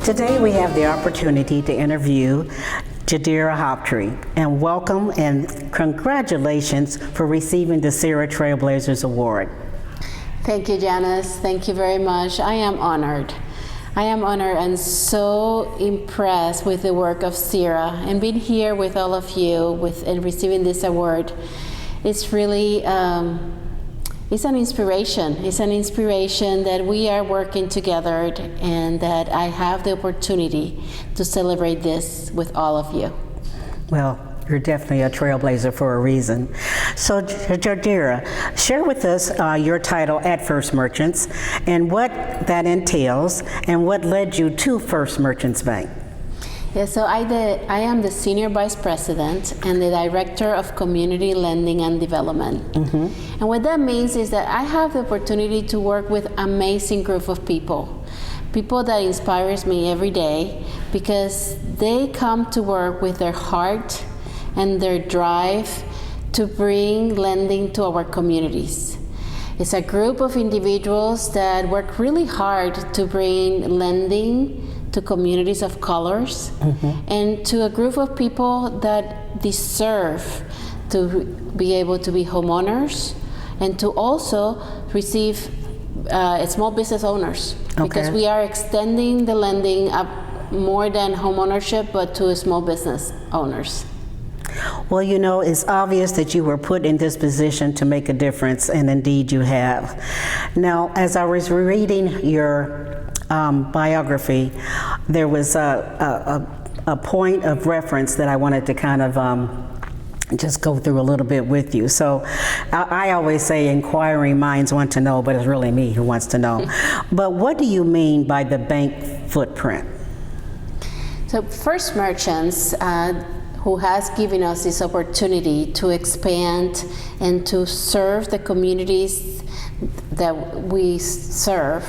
Today we have the opportunity to interview Jadira Hoptry, and welcome and congratulations for receiving the CIRA Trailblazers Award. Thank you, Janice. Thank you very much. I am honored. I am honored and so impressed with the work of CIRA, and being here with all of you and receiving this award. It's really it's an inspiration. It's an inspiration that we are working together and that I have the opportunity to celebrate this with all of you. Well, you're definitely a trailblazer for a reason. So, Jadira, share with us your title at First Merchants and what that entails and what led you to First Merchants Bank. Yeah, so I am the Senior Vice President and the Director of Community Lending and Development. Mm-hmm. And what that means is that I have the opportunity to work with an amazing group of people that inspires me every day because they come to work with their heart and their drive to bring lending to our communities. It's a group of individuals that work really hard to bring lending to communities of colors, mm-hmm. and to a group of people that deserve to be able to be homeowners and to also receive small business owners. Okay. Because we are extending the lending up more than homeownership, but to small business owners. Well, you know, it's obvious that you were put in this position to make a difference, and indeed you have. Now, as I was reading your biography, there was a point of reference that I wanted to kind of just go through a little bit with you. So I always say inquiring minds want to know, but it's really me who wants to know. But what do you mean by the bank footprint? So First Merchants, who has given us this opportunity to expand and to serve the communities that we serve,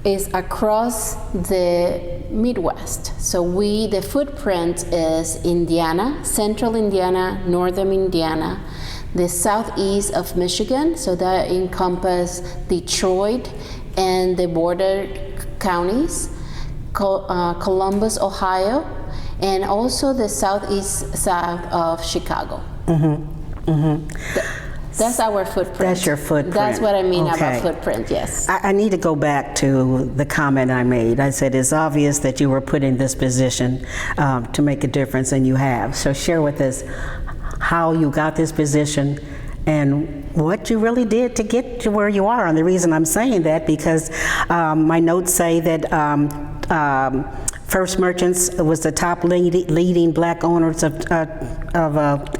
is across the Midwest. So the footprint is Indiana, central Indiana, northern Indiana, the southeast of Michigan, so that encompasses Detroit and the border counties, Columbus, Ohio, and also the south of Chicago. Mm-hmm. Mm-hmm. That's our footprint. That's your footprint. That's what I mean about footprint, yes. I need to go back to the comment I made. I said it's obvious that you were put in this position to make a difference, and you have. So share with us how you got this position and what you really did to get to where you are. And the reason I'm saying that because my notes say that First Merchants was the top leading black owners of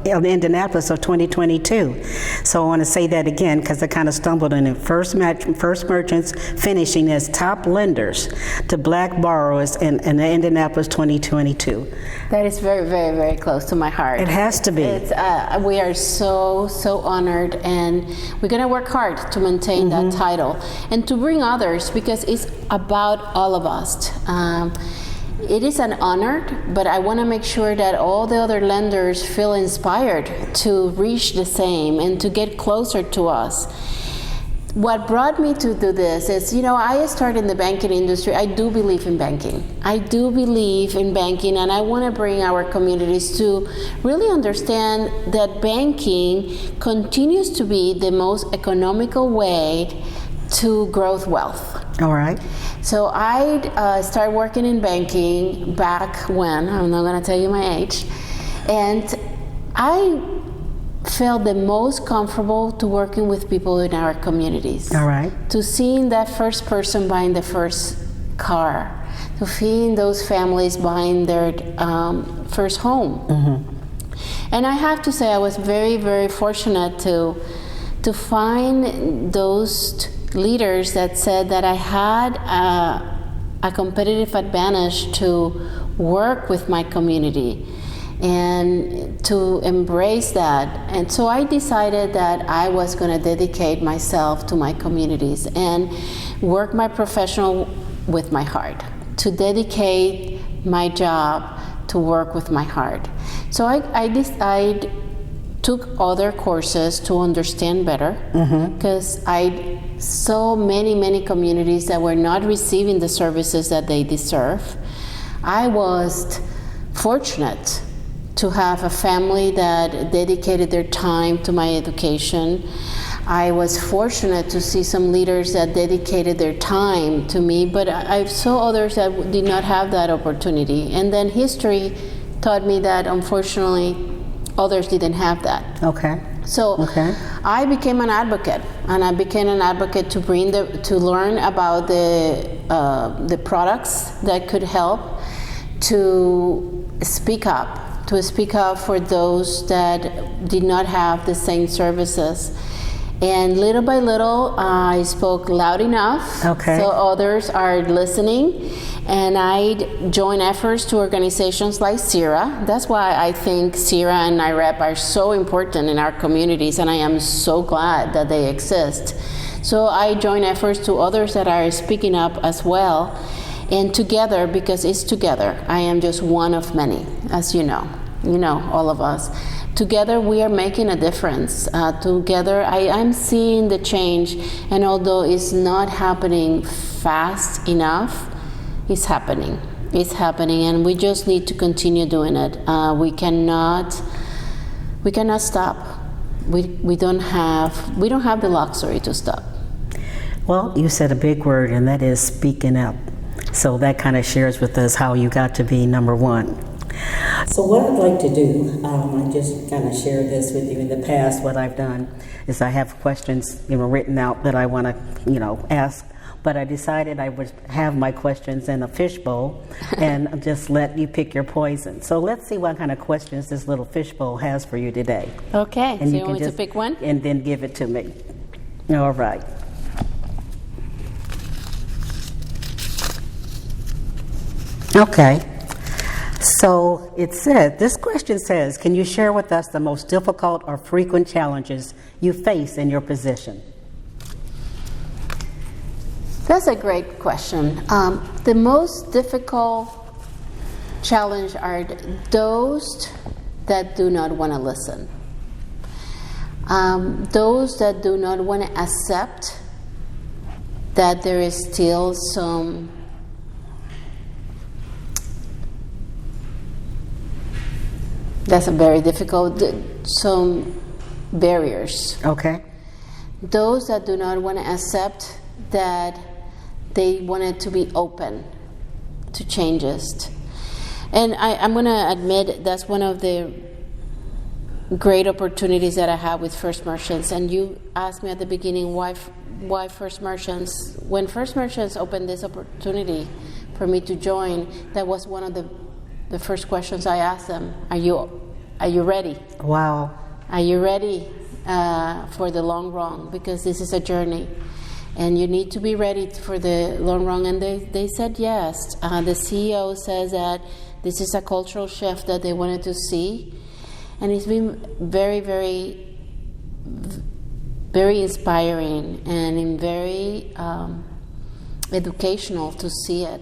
Indianapolis of 2022. So I want to say that again because I kind of stumbled in it. First Merchants finishing as top lenders to black borrowers in the Indianapolis 2022. That is very, very, very close to my heart. It has to be. We are so honored, and we're going to work hard to maintain mm-hmm. that title and to bring others because it's about all of us. It is an honor, but I want to make sure that all the other lenders feel inspired to reach the same and to get closer to us. What brought me to do this is, I started in the banking industry. I do believe in banking. And I want to bring our communities to really understand that banking continues to be the most economical way to grow wealth. All right. So I started working in banking back when, I'm not going to tell you my age, and I felt the most comfortable to working with people in our communities. All right. To seeing that first person buying the first car, to seeing those families buying their first home. Mm-hmm. And I have to say I was very, very fortunate to find those leaders that said that I had a competitive advantage to work with my community and to embrace that. And so I decided that I was going to dedicate myself to my communities and work my professional with my heart, to dedicate my job to work with my heart. So I took other courses to understand better because I so many communities that were not receiving the services that they deserve. I was fortunate to have a family that dedicated their time to my education. I was fortunate to see some leaders that dedicated their time to me, but I saw others that did not have that opportunity. And then history taught me that, unfortunately, others didn't have that. Okay. So I became an advocate, and I became an advocate to to learn about the products that could help, to speak up for those that did not have the same services. And little by little, I spoke loud enough so others are listening. And I joined efforts to organizations like CIRA. That's why I think CIRA and NAREB are so important in our communities, and I am so glad that they exist. So I join efforts to others that are speaking up as well. And together, because it's together, I am just one of many, as you know, all of us. Together we are making a difference. Together I'm seeing the change, and although it's not happening fast enough, it's happening. It's happening, and we just need to continue doing it. We cannot stop. We don't have the luxury to stop. Well, you said a big word, and that is speaking up. So that kind of shares with us how you got to be number one. So what I'd like to do, I just kind of shared this with you in the past. What I've done is I have questions, written out that I want to, ask. But I decided I would have my questions in a fishbowl and just let you pick your poison. So let's see what kind of questions this little fishbowl has for you today. Okay. And so you want can me to pick one? And then give it to me. All right. Okay. So this question says, can you share with us the most difficult or frequent challenges you face in your position? That's a great question. The most difficult challenge are those that do not want to listen. Those that do not want to accept that there is still some that's a very difficult, some barriers. Okay. Those that do not want to accept that they wanted to be open to changes. And I'm going to admit that's one of the great opportunities that I have with First Merchants. And you asked me at the beginning why First Merchants. When First Merchants opened this opportunity for me to join, that was one of the first questions I asked them. Are you ready? Wow. Are you ready for the long run? Because this is a journey. And you need to be ready for the long run. And they said yes. The CEO says that this is a cultural shift that they wanted to see. And it's been very, very, very inspiring and very educational to see it.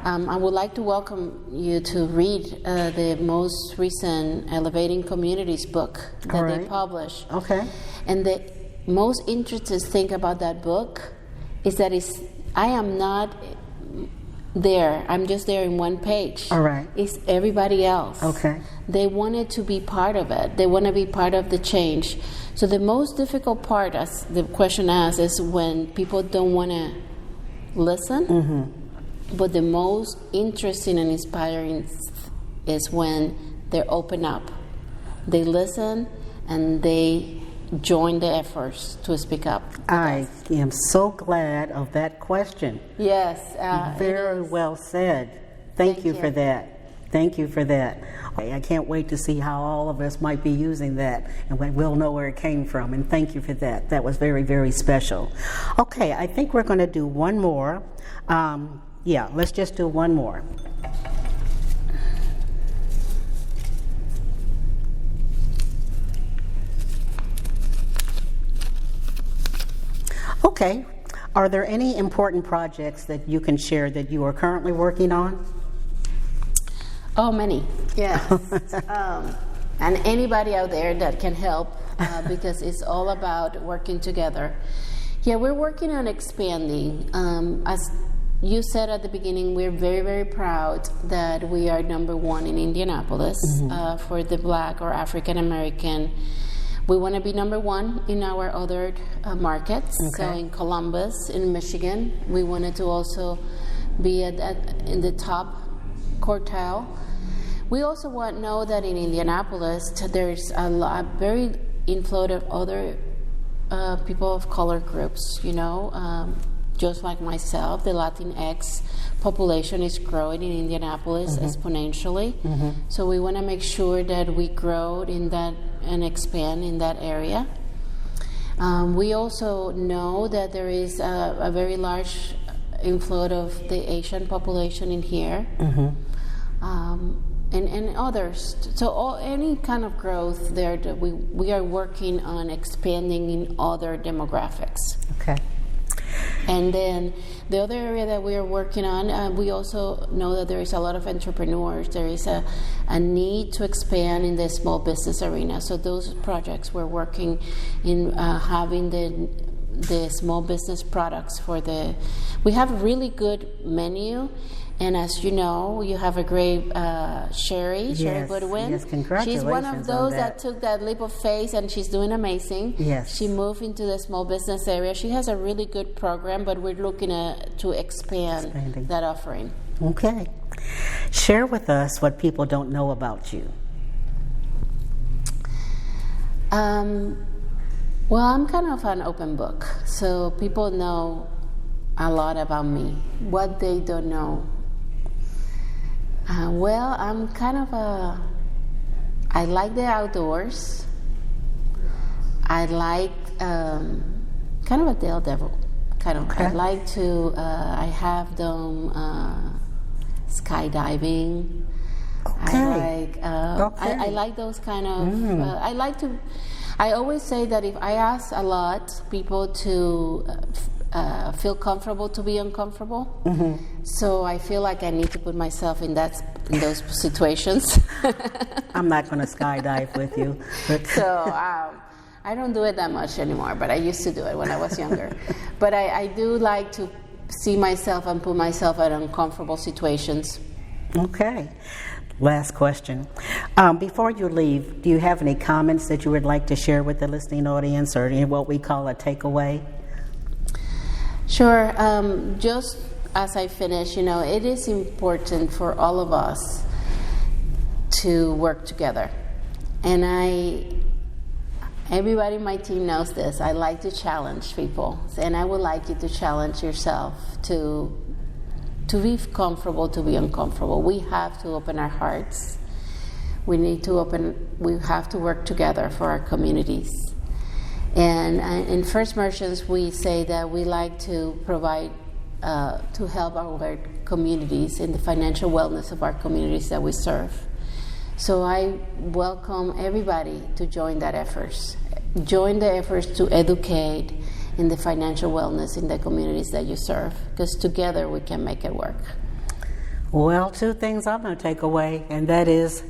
I would like to welcome you to read the most recent Elevating Communities book that they published. Okay. And the most interesting thing about that book is that I am not there. I'm just there in one page. All right. It's everybody else. Okay. They wanted to be part of it. They want to be part of the change. So the most difficult part, as the question asks, is when people don't want to listen. Mm-hmm. But the most interesting and inspiring is when they open up. They listen and they join the efforts to speak up. I am so glad of that question. Yes. Very well said. Thank you for that. Thank you for that. I can't wait to see how all of us might be using that, and we'll know where it came from. And thank you for that. That was very, very special. Okay, I think we're going to do one more. Let's just do one more. Okay. Are there any important projects that you can share that you are currently working on? Oh, many. Yes. And anybody out there that can help, because it's all about working together. Yeah, we're working on expanding. As you said at the beginning, we're very, very proud that we are number one in Indianapolis for the Black or African American. We want to be number one in our other markets. Okay. So in Columbus, in Michigan, we wanted to also be in the top quartile. We also know that in Indianapolis, there's a very inflow of other people of color groups, just like myself. The Latinx population is growing in Indianapolis exponentially. So we want to make sure that we grow in that and expand in that area. We also know that there is a very large inflow of the Asian population in here. And others. So any kind of growth there, that we are working on expanding in other demographics. Okay. And then the other area that we are working on, we also know that there is a lot of entrepreneurs. There is a need to expand in the small business arena. So those projects we're working in having the small business products we have a really good menu. And as you know, you have a great Sherry Goodwin. Yes, congratulations. She's one of those that took that leap of faith, and she's doing amazing. Yes. She moved into the small business area. She has a really good program, but we're looking to expand that offering. Okay. Share with us what people don't know about you. Well, I'm kind of an open book, so people know a lot about me. What they don't know. Well, I'm kind of I like the outdoors. I like kind of a daredevil. Okay. I like to. I have done skydiving. Okay. I like those kind of. I like to. I always say that if I ask a lot people to feel comfortable to be uncomfortable, so I feel like I need to put myself in those situations. I'm not going to skydive with you. But So I don't do it that much anymore, but I used to do it when I was younger. But I do like to see myself and put myself in uncomfortable situations. Okay. Last question. Before you leave, do you have any comments that you would like to share with the listening audience, or what we call a takeaway? Sure. Just as I finish, it is important for all of us to work together. And everybody in my team knows this. I like to challenge people, and I would like you to challenge yourself to be comfortable, to be uncomfortable. We have to open our hearts. We have to work together for our communities. And in First Merchants, we say that we like to provide, to help our communities in the financial wellness of our communities that we serve. So I welcome everybody to join that efforts. Join the efforts to educate in the financial wellness in the communities that you serve, because together we can make it work. Well, two things I'm going to take away, and that is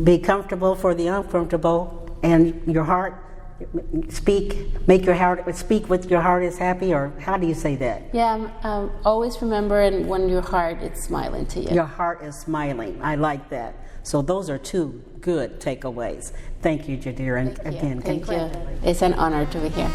be comfortable for the uncomfortable, and your heart, speak with your heart is happy, or how do you say that? Yeah, always remember when your heart is smiling to you. Your heart is smiling. I like that. So those are two good takeaways. Thank you, Jadira. And again, Thank you. congratulations. It's an honor to be here.